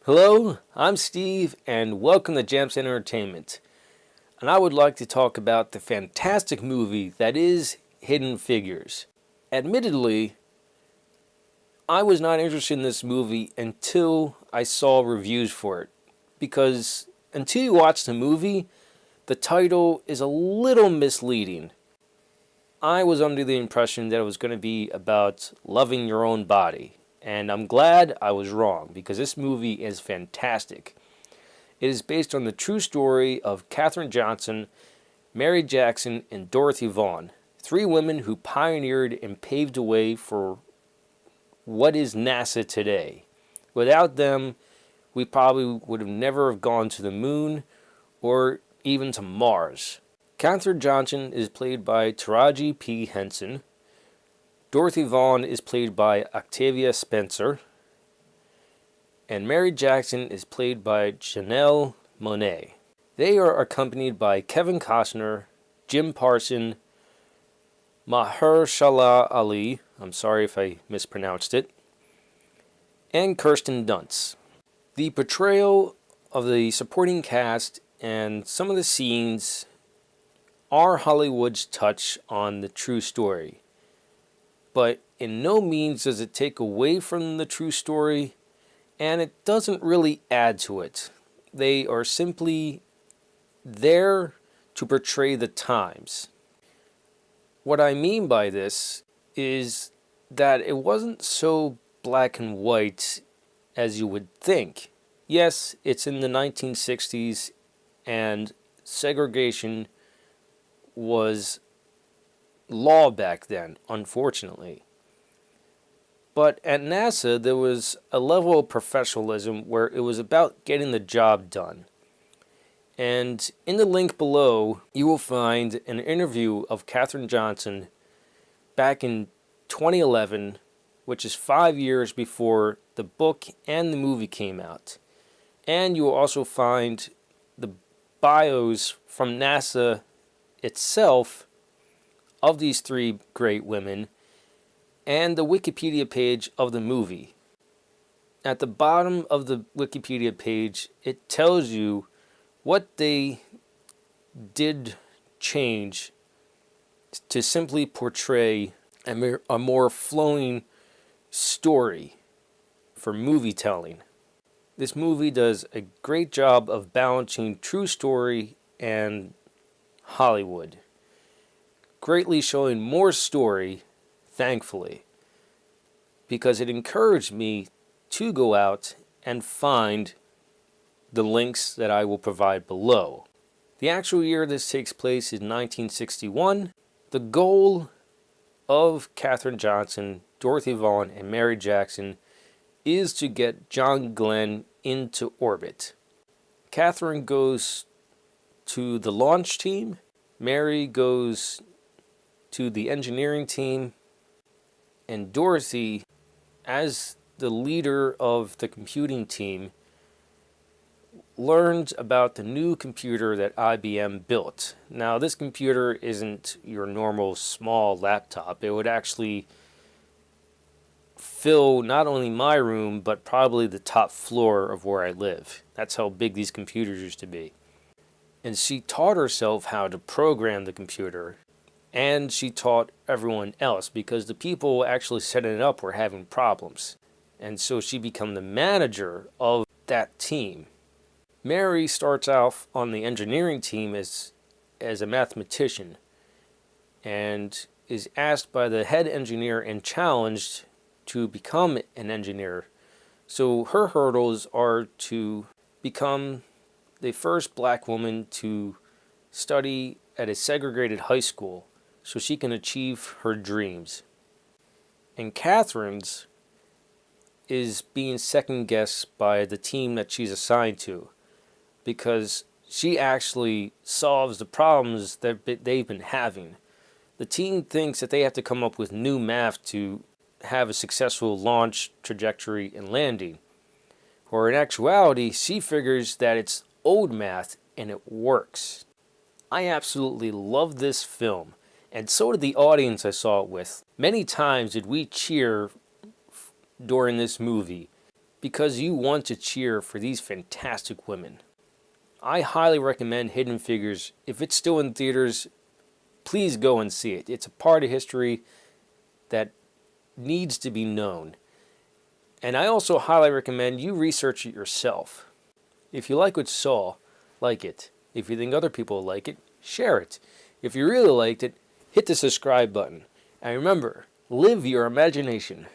Hello, I'm Steve, and welcome to Jamsin Entertainment. And I would like to talk about the fantastic movie that is Hidden Figures. Admittedly, I was not interested in this movie until I saw reviews for it. Because until you watch the movie, the title is a little misleading. I was under the impression that it was going to be about loving your own body. And I'm glad I was wrong, because this movie is fantastic. It is based on the true story of Katherine Johnson, Mary Jackson, and Dorothy Vaughan, three women who pioneered and paved the way for what is NASA today. Without them, we probably would have never have gone to the moon or even to Mars. Katherine Johnson is played by Taraji P. Henson. Dorothy Vaughan is played by Octavia Spencer. And Mary Jackson is played by Janelle Monáe. They are accompanied by Kevin Costner, Jim Parson, Mahershala Ali, I'm sorry if I mispronounced it, and Kirsten Dunst. The portrayal of the supporting cast and some of the scenes are Hollywood's touch on the true story. But in no means does it take away from the true story, and it doesn't really add to it. They are simply there to portray the times. What I mean by this is that it wasn't so black and white as you would think. Yes, it's in the 1960s, and segregation was law back then, unfortunately. But at NASA, there was a level of professionalism where it was about getting the job done. And in the link below, you will find an interview of Katherine Johnson back in 2011, which is 5 years before the book and the movie came out. And you will also find the bios from NASA itself of these three great women, and the Wikipedia page of the movie. At the bottom of the Wikipedia page, it tells you what they did change to simply portray a more flowing story for movie telling. This movie does a great job of balancing true story and Hollywood, greatly showing more story, thankfully, because it encouraged me to go out and find the links that I will provide below. The actual year this takes place is 1961. The goal of Katherine Johnson, Dorothy Vaughan, and Mary Jackson is to get John Glenn into orbit. Katherine goes to the launch team. Mary goes to the engineering team. And Dorothy, as the leader of the computing team, learned about the new computer that IBM built. Now, this computer isn't your normal small laptop. It would actually fill not only my room, but probably the top floor of where I live. That's how big these computers used to be. And she taught herself how to program the computer, and she taught everyone else, because the people actually setting it up were having problems. And so she became the manager of that team. Mary starts off on the engineering team as a mathematician, and is asked by the head engineer and challenged to become an engineer. So her hurdles are to become the first black woman to study at a segregated high school so she can achieve her dreams. And Katherine's is being second guessed by the team that she's assigned to, because she actually solves the problems that they've been having. The team thinks that they have to come up with new math to have a successful launch, trajectory, and landing. Or in actuality, she figures that it's old math and it works. I absolutely love this film, and so did the audience I saw it with. Many times did we cheer during this movie, because you want to cheer for these fantastic women. I highly recommend Hidden Figures. If it's still in theaters, please go and see it. It's a part of history that needs to be known. And I also highly recommend you research it yourself. If you like what you saw, like it. If you think other people like it, share it. If you really liked it, hit the subscribe button. And remember, live your imagination.